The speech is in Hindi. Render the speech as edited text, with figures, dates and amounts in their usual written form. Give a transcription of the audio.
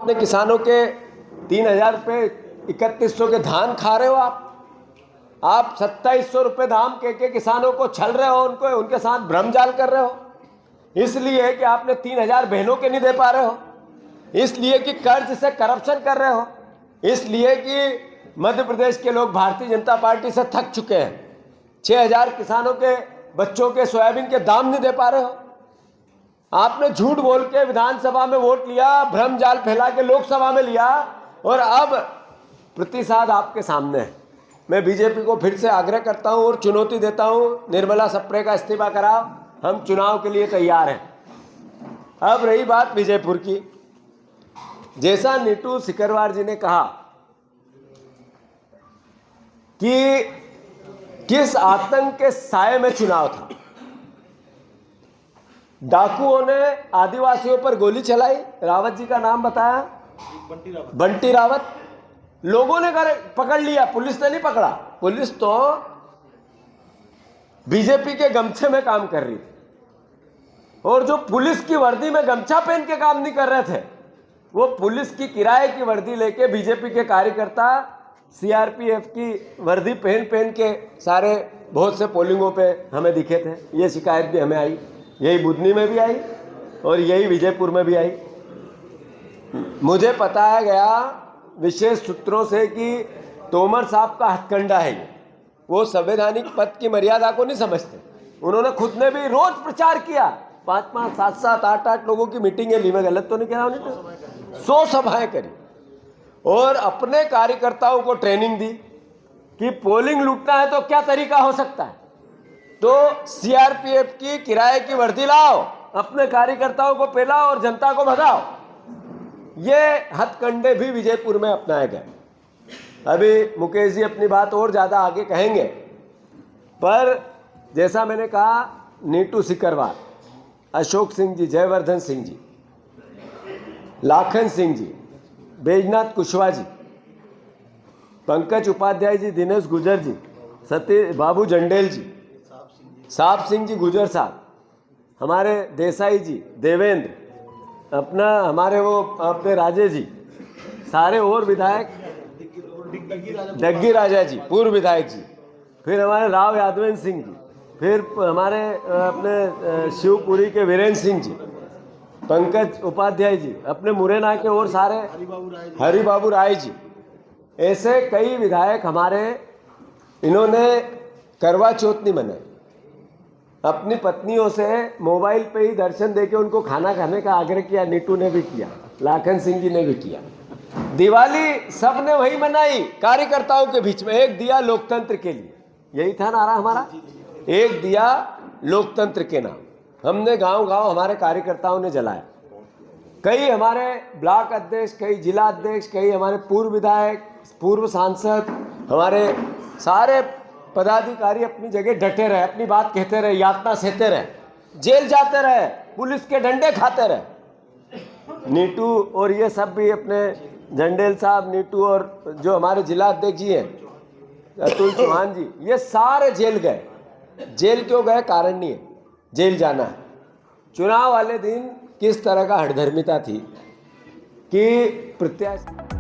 आपने किसानों के 3,000 रुपये 3100 के धान खा रहे हो। आप 2700 रुपये दाम के किसानों को छल रहे हो, उनके साथ भ्रमजाल कर रहे हो। इसलिए कि आपने 3,000 बहनों के नहीं दे पा रहे हो, इसलिए कि कर्ज से करप्शन कर रहे हो, इसलिए कि मध्य प्रदेश के लोग भारतीय जनता पार्टी से थक चुके हैं। 6,000 किसानों के बच्चों के सोयाबीन के दाम नहीं दे पा रहे हो। आपने झूठ बोल के विधानसभा में वोट लिया, भ्रमजाल फैला के लोकसभा में लिया, और अब प्रतिसाद आपके सामने है। मैं बीजेपी को फिर से आग्रह करता हूं और चुनौती देता हूं, निर्मला सप्रे का इस्तीफा कराओ, हम चुनाव के लिए तैयार हैं। अब रही बात विजयपुर की, जैसा नीतू सिकरवार जी ने कहा कि किस आतंक के साए में चुनाव था। डाकुओं ने आदिवासियों पर गोली चलाई, रावत जी का नाम बताया, बंटी रावत। लोगों ने पकड़ लिया, पुलिस ने नहीं पकड़ा। पुलिस तो बीजेपी के गमछे में काम कर रही थी, और जो पुलिस की वर्दी में गमछा पहन के काम नहीं कर रहे थे, वो पुलिस की किराए की वर्दी लेके बीजेपी के कार्यकर्ता सीआरपीएफ की वर्दी पहन के सारे बहुत से पोलिंगों पे हमें दिखे थे। ये शिकायत भी हमें आई, यही बुधनी में भी आई और यही विजयपुर में भी आई। मुझे बताया गया विशेष सूत्रों से कि तोमर साहब का हथकंडा है ये, वो संवैधानिक पद की मर्यादा को नहीं समझते। उन्होंने खुद ने भी रोज प्रचार किया, 5-5, 7-7, 8-8 लोगों की मीटिंगें ली। मैं गलत तो नहीं कह रहा हूँ, 100 सभाएं करी और अपने कार्यकर्ताओं को ट्रेनिंग दी कि पोलिंग लूटना है तो क्या तरीका हो सकता है। तो सीआरपीएफ की किराए की वर्दी लाओ, अपने कार्यकर्ताओं को पेलाओ और जनता को भगाओ। ये हथकंडे भी विजयपुर में अपनाए गए। अभी मुकेश जी अपनी बात और ज़्यादा आगे कहेंगे, पर जैसा मैंने कहा, नीतू सिकरवार, अशोक सिंह जी, जयवर्धन सिंह जी, लाखन सिंह जी, बैजनाथ कुशवाहा जी, पंकज उपाध्याय जी, दिनेश गुजर जी, सतीश बाबू जंडेल जी, साहब सिंह जी गुजर साहब, हमारे देसाई जी, देवेंद्र, अपना हमारे वो अपने राजे जी, सारे और विधायक, डग्गी राजा जी पूर्व विधायक जी, फिर हमारे राव यादवेंद्र सिंह जी, फिर हमारे अपने शिवपुरी के वीरेंद्र सिंह जी, पंकज उपाध्याय जी, अपने मुरैना के और सारे हरिबाबू राय जी, ऐसे कई विधायक हमारे, इन्होंने करवा चौथ नहीं मनाई। अपनी पत्नियों से मोबाइल पे ही दर्शन देके उनको खाना खाने का आग्रह किया। नीतू ने भी किया, लाखन सिंह जी ने भी किया। दिवाली सबने वही मनाई कार्यकर्ताओं के बीच में, एक दिया लोकतंत्र के लिए, यही था नारा हमारा, एक दिया लोकतंत्र के नाम। हमने गांव-गांव हमारे कार्यकर्ताओं ने जलाया। कई हमारे ब्लॉक अध्यक्ष, कई जिला अध्यक्ष, कई हमारे पूर्व विधायक, पूर्व सांसद, हमारे सारे पदाधिकारी अपनी जगह डटे रहे, अपनी बात कहते रहे, यातना सहते रहे, जेल जाते रहे, पुलिस के डंडे खाते रहे। नीतू और ये सब भी, अपने झंडेल साहब, नीतू और जो हमारे जिला अध्यक्ष जी हैं अतुल चौहान जी, ये सारे जेल गए। जेल क्यों गए? कारण नहीं है, जेल जाना है। चुनाव वाले दिन किस तरह का हठधर्मिता थी कि प्रत्याशी